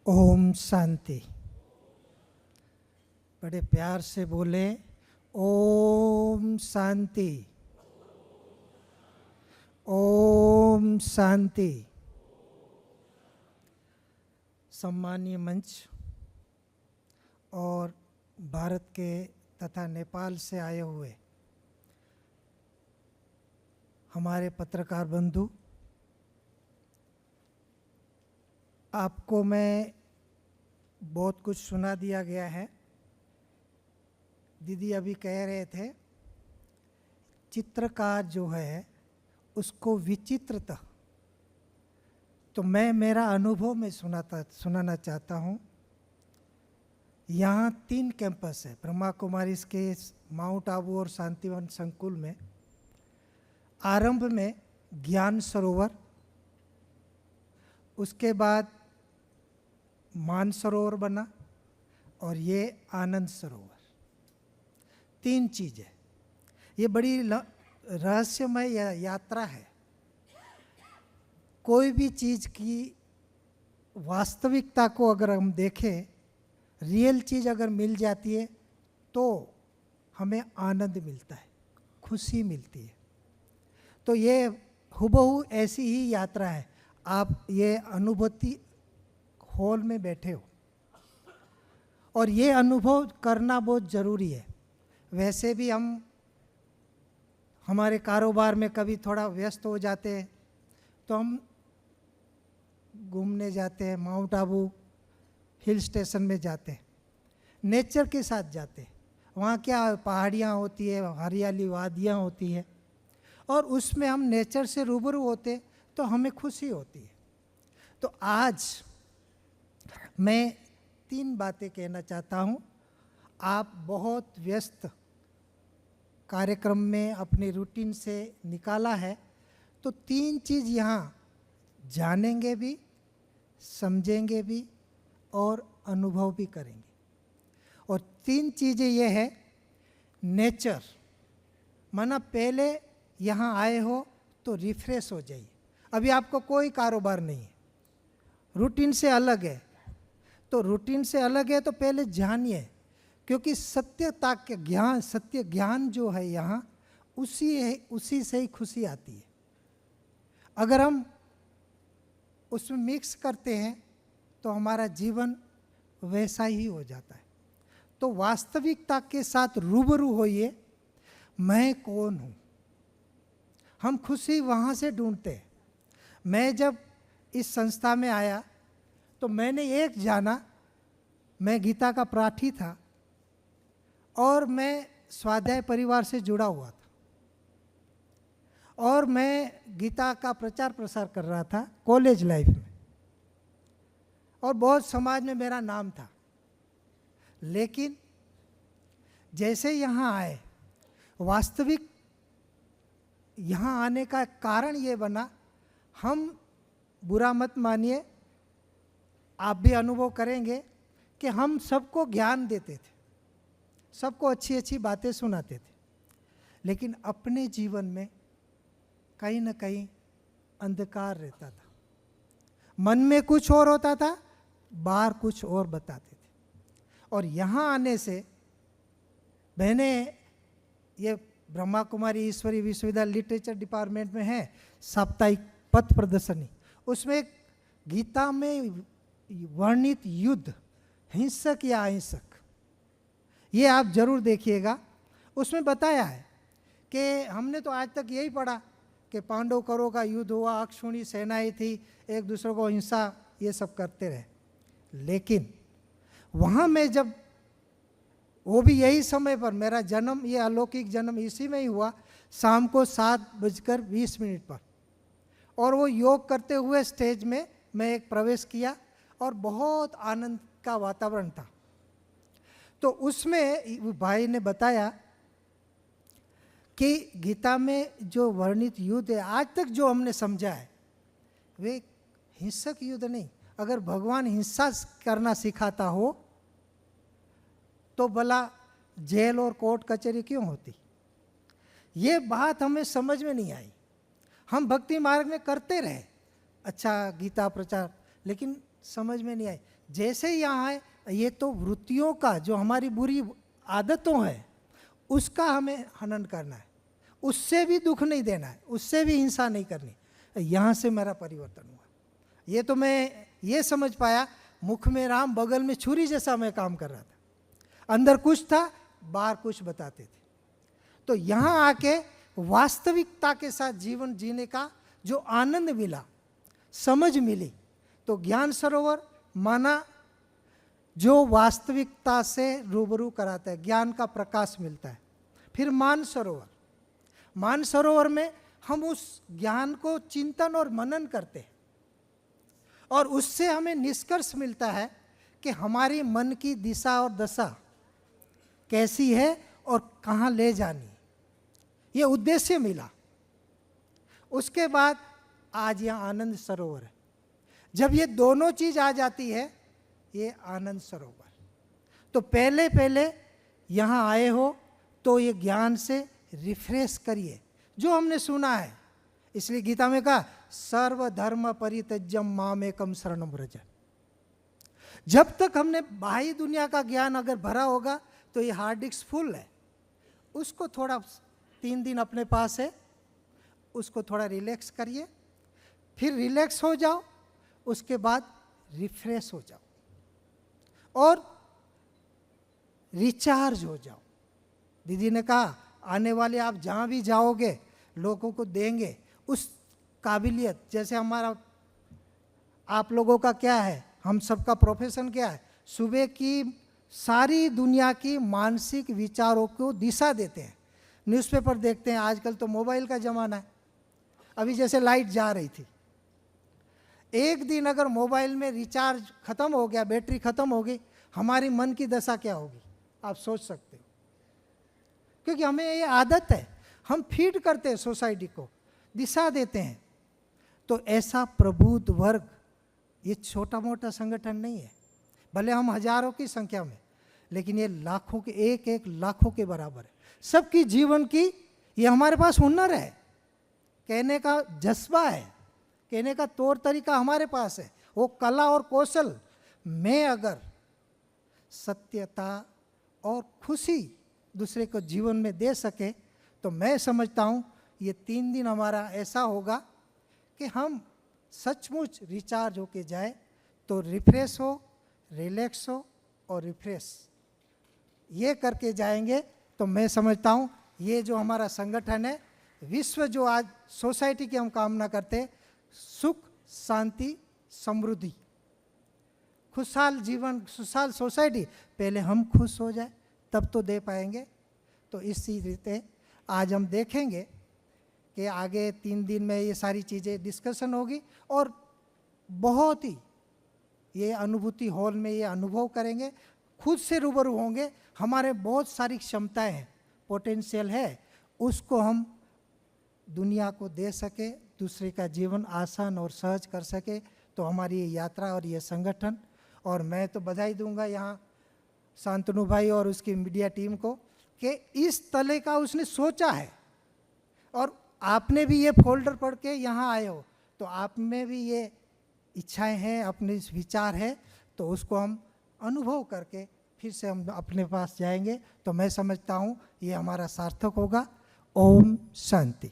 ओम शांति। बड़े प्यार से बोले ओम शांति, ओम शांति। सम्मानीय मंच और भारत के तथा नेपाल से आए हुए हमारे पत्रकार बंधु, आपको मैं बहुत कुछ सुना दिया गया है। दीदी अभी कह रहे थे चित्रकार जो है उसको विचित्रता, तो मैं मेरा अनुभव में सुनाना चाहता हूँ। यहाँ 3 कैंपस है ब्रह्मा कुमारीज के माउंट आबू और शांतिवन संकुल में। आरंभ में ज्ञान सरोवर, उसके बाद मानसरोवर बना और ये आनंद सरोवर। 3 चीज़ें। ये बड़ी रहस्यमय यात्रा है। कोई भी चीज़ की वास्तविकता को अगर हम देखें, रियल चीज़ अगर मिल जाती है तो हमें आनंद मिलता है, खुशी मिलती है। तो ये हुबहू ऐसी ही यात्रा है। आप ये अनुभूति हॉल में बैठे हो और ये अनुभव करना बहुत ज़रूरी है। वैसे भी हम हमारे कारोबार में कभी थोड़ा व्यस्त हो जाते हैं तो हम घूमने जाते हैं, माउंट आबू हिल स्टेशन में जाते हैं, नेचर के साथ जाते हैं। वहाँ क्या पहाड़ियाँ होती है, हरियाली वादियाँ होती है और उसमें हम नेचर से रूबरू होते तो हमें खुशी होती है। तो आज मैं 3 बातें कहना चाहता हूँ। आप बहुत व्यस्त कार्यक्रम में अपने रूटीन से निकाला है, तो 3 चीज़ यहाँ जानेंगे भी, समझेंगे भी और अनुभव भी करेंगे। और 3 चीज़ें ये है। नेचर, माना पहले यहाँ आए हो तो रिफ्रेश हो जाइए। अभी आपको कोई कारोबार नहीं है, रूटीन से अलग है। तो रूटीन से अलग है तो पहले जानिए, क्योंकि सत्यता के ज्ञान, सत्य ज्ञान जो है यहाँ उसी से ही खुशी आती है। अगर हम उसमें मिक्स करते हैं तो हमारा जीवन वैसा ही हो जाता है। तो वास्तविकता के साथ रूबरू होइए, मैं कौन हूँ। हम खुशी वहाँ से ढूंढते हैं। मैं जब इस संस्था में आया तो मैंने एक जाना, मैं गीता का पाठी था और मैं स्वाध्याय परिवार से जुड़ा हुआ था और मैं गीता का प्रचार प्रसार कर रहा था कॉलेज लाइफ में और बहुत समाज में मेरा नाम था। लेकिन जैसे यहाँ आए, वास्तविक यहाँ आने का कारण ये बना, हम बुरा मत मानिए, आप भी अनुभव करेंगे कि हम सबको ज्ञान देते थे, सबको अच्छी अच्छी बातें सुनाते थे, लेकिन अपने जीवन में कहीं ना कहीं अंधकार रहता था। मन में कुछ और होता था, बाहर कुछ और बताते थे। और यहाँ आने से मैंने ये ब्रह्मा कुमारी ईश्वरी विश्वविद्यालय लिटरेचर डिपार्टमेंट में है साप्ताहिक पथ प्रदर्शनी, उसमें गीता में वर्णित युद्ध, हिंसक या अहिंसक, ये आप जरूर देखिएगा। उसमें बताया है कि हमने तो आज तक यही पढ़ा कि पांडव कौरवों का युद्ध हुआ, अक्षुणी सेनाएं थी, एक दूसरे को हिंसा ये सब करते रहे। लेकिन वहाँ मैं जब, वो भी यही समय पर, मेरा जन्म, ये अलौकिक जन्म इसी में ही हुआ, शाम को 7:20 पर, और वो योग करते हुए स्टेज में मैं एक प्रवेश किया और बहुत आनंद का वातावरण था। तो उसमें भाई ने बताया कि गीता में जो वर्णित युद्ध है, आज तक जो हमने समझा है, वे हिंसक युद्ध नहीं। अगर भगवान हिंसा करना सिखाता हो तो भला जेल और कोर्ट कचहरी क्यों होती। ये बात हमें समझ में नहीं आई। हम भक्ति मार्ग में करते रहे अच्छा गीता प्रचार, लेकिन समझ में नहीं आई। जैसे ही यहाँ आए, ये तो वृत्तियों का जो हमारी बुरी आदतों है उसका हमें हनन करना है, उससे भी दुख नहीं देना है, उससे भी हिंसा नहीं करनी। यहाँ से मेरा परिवर्तन हुआ। ये तो मैं ये समझ पाया, मुख में राम बगल में छुरी जैसा मैं काम कर रहा था, अंदर कुछ था बाहर कुछ बताते थे। तो यहाँ आके वास्तविकता के साथ जीवन जीने का जो आनंद मिला, समझ मिली, तो ज्ञान सरोवर माना जो वास्तविकता से रूबरू कराता है, ज्ञान का प्रकाश मिलता है। फिर मान सरोवर में हम उस ज्ञान को चिंतन और मनन करते हैं और उससे हमें निष्कर्ष मिलता है कि हमारी मन की दिशा और दशा कैसी है और कहाँ ले जानी, ये उद्देश्य मिला। उसके बाद आज यह आनंद सरोवर है। जब ये दोनों चीज आ जाती है, ये आनंद सरोवर। तो पहले यहाँ आए हो तो ये ज्ञान से रिफ्रेश करिए जो हमने सुना है। इसलिए गीता में कहा सर्वधर्म परित्यज्यम मामेकम शरणम व्रज। जब तक हमने बाह्य दुनिया का ज्ञान अगर भरा होगा तो ये हार्ड डिस्क फुल है, उसको थोड़ा 3 दिन अपने पास है, उसको थोड़ा रिलैक्स करिए, फिर रिलैक्स हो जाओ, उसके बाद रिफ्रेश हो जाओ और रिचार्ज हो जाओ। दीदी ने कहा आने वाले आप जहाँ भी जाओगे लोगों को देंगे उस काबिलियत। जैसे हमारा आप लोगों का क्या है, हम सबका प्रोफेशन क्या है, सुबह की सारी दुनिया की मानसिक विचारों को दिशा देते हैं। न्यूज़पेपर देखते हैं, आजकल तो मोबाइल का ज़माना है। अभी जैसे लाइट जा रही थी, एक दिन अगर मोबाइल में रिचार्ज खत्म हो गया, बैटरी खत्म हो गई, हमारी मन की दशा क्या होगी आप सोच सकते हो। क्योंकि हमें ये आदत है, हम फीड करते हैं सोसाइटी को, दिशा देते हैं। तो ऐसा प्रबुद्ध वर्ग ये छोटा मोटा संगठन नहीं है, भले हम हजारों की संख्या में, लेकिन ये लाखों के एक लाखों के बराबर है। सबकी जीवन की ये हमारे पास हुनर है, कहने का जज्बा है, कहने का तौर तरीका हमारे पास है, वो कला और कौशल में अगर सत्यता और खुशी दूसरे को जीवन में दे सके तो मैं समझता हूँ ये 3 दिन हमारा ऐसा होगा कि हम सचमुच रिचार्ज होके जाए, तो रिफ्रेश हो, रिलैक्स हो और रिफ्रेश ये करके जाएंगे। तो मैं समझता हूँ ये जो हमारा संगठन है, विश्व जो आज सोसाइटी की हम कामना करते, सुख शांति समृद्धि खुशहाल जीवन खुशहाल सोसाइटी, पहले हम खुश हो जाए तब तो दे पाएंगे। तो इसी रीते आज हम देखेंगे कि आगे 3 दिन में ये सारी चीज़ें डिस्कशन होगी और बहुत ही ये अनुभूति हॉल में ये अनुभव करेंगे, खुद से रूबरू होंगे। हमारे बहुत सारी क्षमताएं हैं, पोटेंशियल है, उसको हम दुनिया को दे सके, दूसरे का जीवन आसान और सहज कर सके। तो हमारी ये यात्रा और ये संगठन, और मैं तो बधाई दूंगा यहाँ शांतनु भाई और उसकी मीडिया टीम को कि इस तरह का उसने सोचा है। और आपने भी ये फोल्डर पढ़ के यहाँ आए हो, तो आप में भी ये इच्छाएं हैं, अपने विचार है, तो उसको हम अनुभव करके फिर से हम अपने पास जाएंगे। तो मैं समझता हूँ ये हमारा सार्थक होगा। ओम शांति।